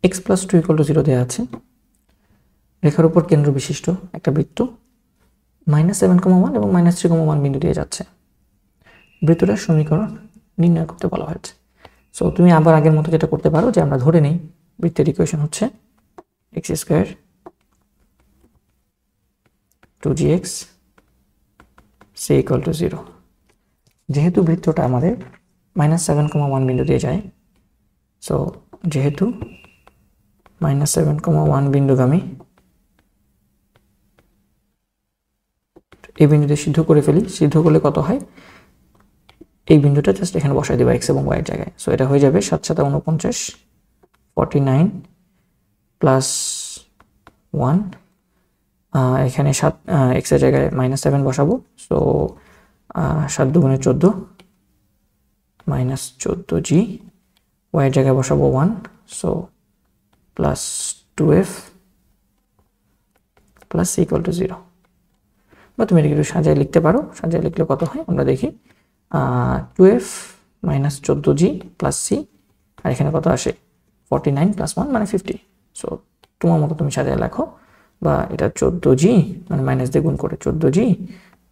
x plus 2 equal to 0 দেওয়া আছে, রেখার উপর কেন্দ্র বিশিষ্ট একটা বৃত্ত -7,1 এবং -3,1 বিন্দু দিয়ে যাচ্ছে। বৃত্তটার সমীকরণ নির্ণয় করতে বলা হয়েছে। সো তুমি আবার আগের মতো যেটা করতে পারো যে আমরা ধরে নেই বৃত্তের ইকুয়েশন হচ্ছে x square 2gx c equal to 0। যেহেতু বৃত্তটা আমাদের -7,1 বিন্দু দিয়ে যায়, সো যেহেতু -7,1 বিন্দুগামী, এই বিন্দুতে সিদ্ধ করে ফেলি। সিদ্ধ করলে কত হয়, এই বিন্দুটা জাস্ট এখানে বসাই দেবা x এবং y এর জায়গায়। সো এটা হয়ে যাবে 7 7 49 49 প্লাস 1, এখানে 7 x এর জায়গায় -7 বসাবো। সো 7 দুগুণে 14 -14g, y এর জায়গায় বসাবো 1, so plus 2f plus c equal to 0। বা তুমি এটা একটু সাজিয়ে লিখতে পারো। সাজিয়ে লিখলে কত হয় আমরা দেখি, 2f minus 14g plus c, আর এখানে কত আসে 49 প্লাস 1 মানে 50। সো তোমার মতো তুমি সাজিয়ে লেখো, বা এটা 14g মানে মাইনাস দিয়ে গুণ করে 14g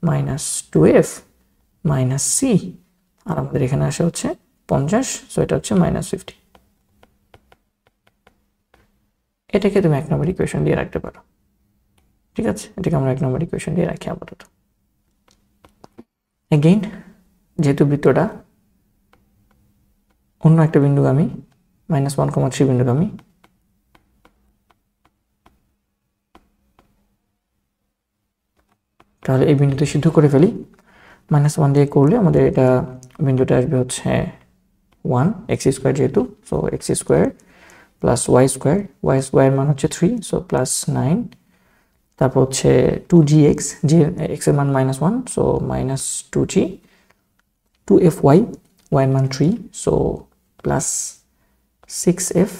minus 2f minus c, আর আমাদের এখানে আসে হচ্ছে 50, সো এটা হচ্ছে -50। এটাকে তুমি 1 নম্বর ইকুয়েশন দিয়ে রাখতে পারো। ঠিক আছে, এটাকে আমরা 1 নম্বর ইকুয়েশন দিয়ে রাখি আপাতত। এগেইন যেহেতু বৃত্তটা অন্য একটা বিন্দুগামী -1,3 বিন্দুগামী, তাহলে এই বিন্দুতে সিদ্ধ করে ফেলি। -1 দিয়ে করলে আমাদের এটা বিন্দুটা আসবে হচ্ছে 1 x স্কয়ার, যেহেতু so x square plus y square, y এর মান হচ্ছে 3, সো প্লাস 9, তারপর হচ্ছে 2gx, যে x এর মান -1, সো -2g, 2fy, y এর মান 3, সো প্লাস 6f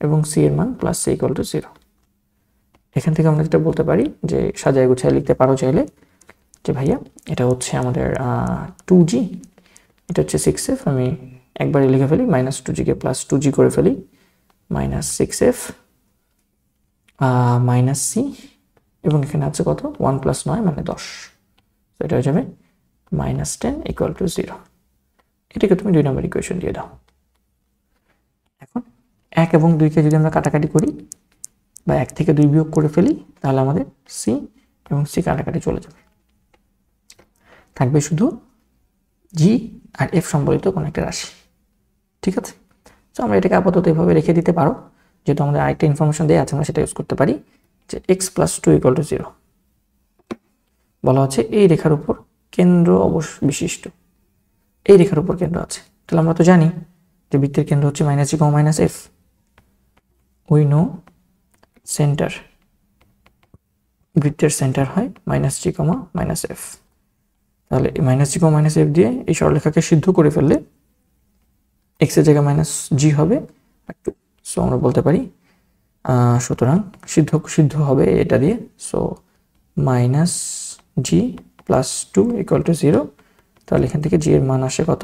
এবং c এর মান প্লাস c ইকুয়াল টু 0। এখান থেকে আমরা যেটা বলতে পারি যে সাজায় গুছায় লিখতে পারো চাইলে যে ভাইয়া এটা হচ্ছে আমাদের 2g, এটা হচ্ছে 6f, আমি একবারে লিখে ফেলি -2g কে প্লাস 2g করে ফেলি, -6f -c, এবং এখানে আছে কত 1 প্লাস 9 মানে 10, তো এটা হয়ে যাবে -10 ইকুয়াল টু 0। এটাকে তুমি 2 নম্বর ইকুয়েশন দিয়ে দাও। এখন 1 এবং 2 কে যদি আমরা কাটাকাটি করি বা 1 থেকে 2 বিয়োগ করে ফেলি, তাহলে আমাদের c এবং c কাটাকাটি চলে যাবে, থাকবে শুধু g আর f সম্বলিত কোন একটা রাশি। ঠিক আছে, তো আমরা এটাকে আপাতত এভাবে রেখে দিতে পারো। যেহেতু আমাদের আরেকটা ইনফরমেশন দেয়া আছে, আমরা সেটা ইউজ করতে পারি যে x প্লাস 2 ইকুয়াল টু 0 বলা হচ্ছে এই রেখার উপর কেন্দ্র বিশিষ্ট, এই রেখার উপর কেন্দ্র আছে। তাহলে আমরা তো জানি যে বৃত্তের কেন্দ্র হচ্ছে -g, -f, we know centre, বৃত্তের সেন্টার হয় -g, -f। তাহলে -g, -f দিয়ে এই সরলরেখাকে সিদ্ধ করে ফেললে x এর জায়গায় -g হবে আর 2, সো আমরা বলতে পারি সুতরাং সিদ্ধ হবে এটা দিয়ে, so -g plus 2 equal to 0। তাহলে এখান থেকে g এর মান আসে কত,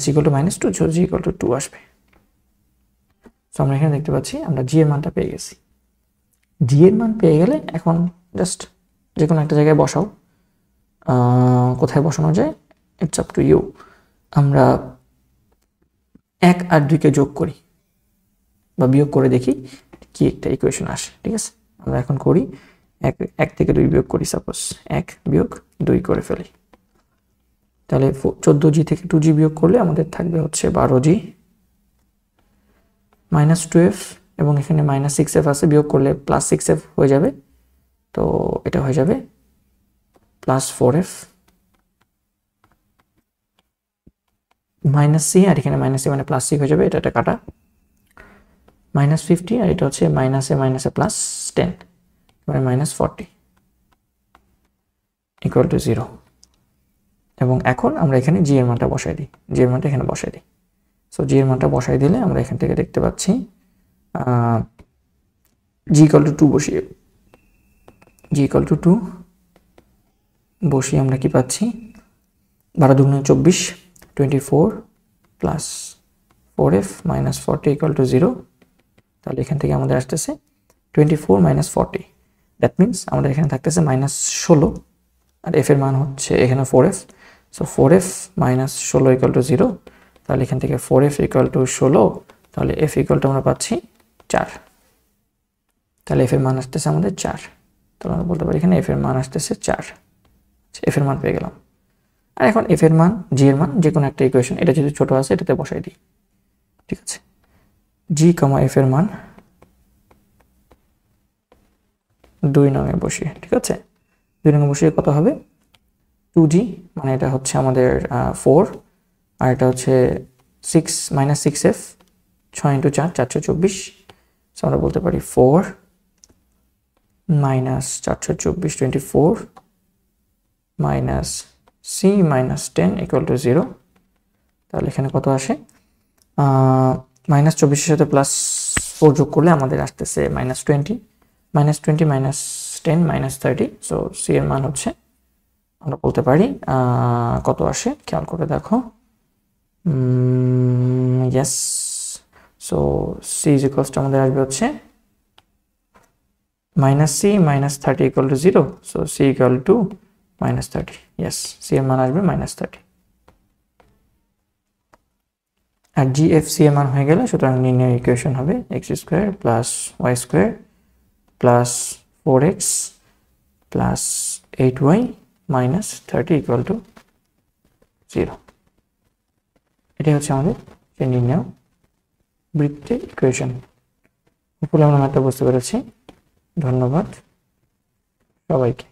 -g equal to -2, so g equal to 2 আসবে। সো আমরা এখানে দেখতে পাচ্ছি আমরা g এর মানটা পেয়ে গেছি। g এর মান পেয়ে গেলে এখন জাস্ট যে কোনো একটা জায়গায় বসাও, কোথায় বসানো যায় ইটস আপ টু ইউ। আমরা 1 আর 2 কে যোগ করি বা বিয়োগ করে দেখি কি একটা ইকুয়েশন আসে। ঠিক আছে, আমরা এখন করি 1 থেকে 2 বিয়োগ করি, সাপোজ 1 বিয়োগ 2 করে ফেলি, তাহলে 14g থেকে 2g বিয়োগ করলে আমাদের থাকবে হচ্ছে 12g, -2f এবং এখানে -6f আছে, বিয়োগ করলে প্লাস 6f হয়ে যাবে, তো এটা হয়ে যাবে প্লাস 4f -c, আর এখানে -c মানে প্লাস c হয়ে যাবে, এটা কাটা, -50, আর এটা হচ্ছে -a প্লাস 10 মানে -40 ইকুয়াল টু 0। এবং এখন আমরা এখানে g এর মানটা বসাই দিই, g এর মানটা এখানে বসাই দিই। সো g এর মানটা বসাই দিলে আমরা এখান থেকে দেখতে পাচ্ছি g ইকুয়াল টু 2 বসিয়ে, g ইকুয়াল টু 2 বসিয়ে আমরা কি পাচ্ছি, 12 দুগুণে 24, 24 plus 4f minus 40 equal to 0, তাহলে এখান থেকে আমাদের আসতেছে 24 minus 40, দ্যাট মিনস আমাদের এখানে থাকতেছে -16 আর f এর মান হচ্ছে এখানে 4f, so 4f minus 16 equal to 0, তাহলে এখান থেকে 4f equal to 16, তাহলে f equal to আমরা পাচ্ছি 4, তাহলে f এর মান আসতেছে আমাদের 4, তাহলে আমরা বলতে পারি এখানে f এর মান আসতেছে 4, f এর মান পেয়ে গেলাম। আর এখন f এর মান g এর মান যে কোনো একটা ইকুয়েশন, এটা যদি ছোট আছে এটাতে বসাই দিই, ঠিক আছে। g, f এর মান 2 নঙে বসিয়ে, ঠিক আছে, 2 নঙে বসিয়ে কত হবে 2g, মানে এটা হচ্ছে আমাদের 4, আর এটা হচ্ছে 6 -6f, 6 × 4 424, সো আমরা বলতে পারি 4 minus 424 24 minus c minus 10 equal to 0, তাহলে এখানে কত আসে -24 এর সাথে +4 যোগ করলে আমাদের আসতেছে -20 minus 10 minus 30, সো c এর মান হচ্ছে আমরা বলতে পারি কত আসে খেয়াল করে দেখো, yes, so c is equals to আমাদের আসবে হচ্ছে -c minus 30 equal to 0, so c equal to -30, yes, c এর মান আসবে -30, আর gf c এর মান হয়ে গেলে সুতরাং নির্ণয় ইকুয়েশন হবে x square plus y square plus 4x plus 8y minus 30 equal to 0, এটাই হচ্ছে আমাদের যে নির্ণয় বৃত্তের ইকুয়েশন। উপরে আমরা ম্যাথটা বুঝতে পেরেছি। ধন্যবাদ সবাইকে।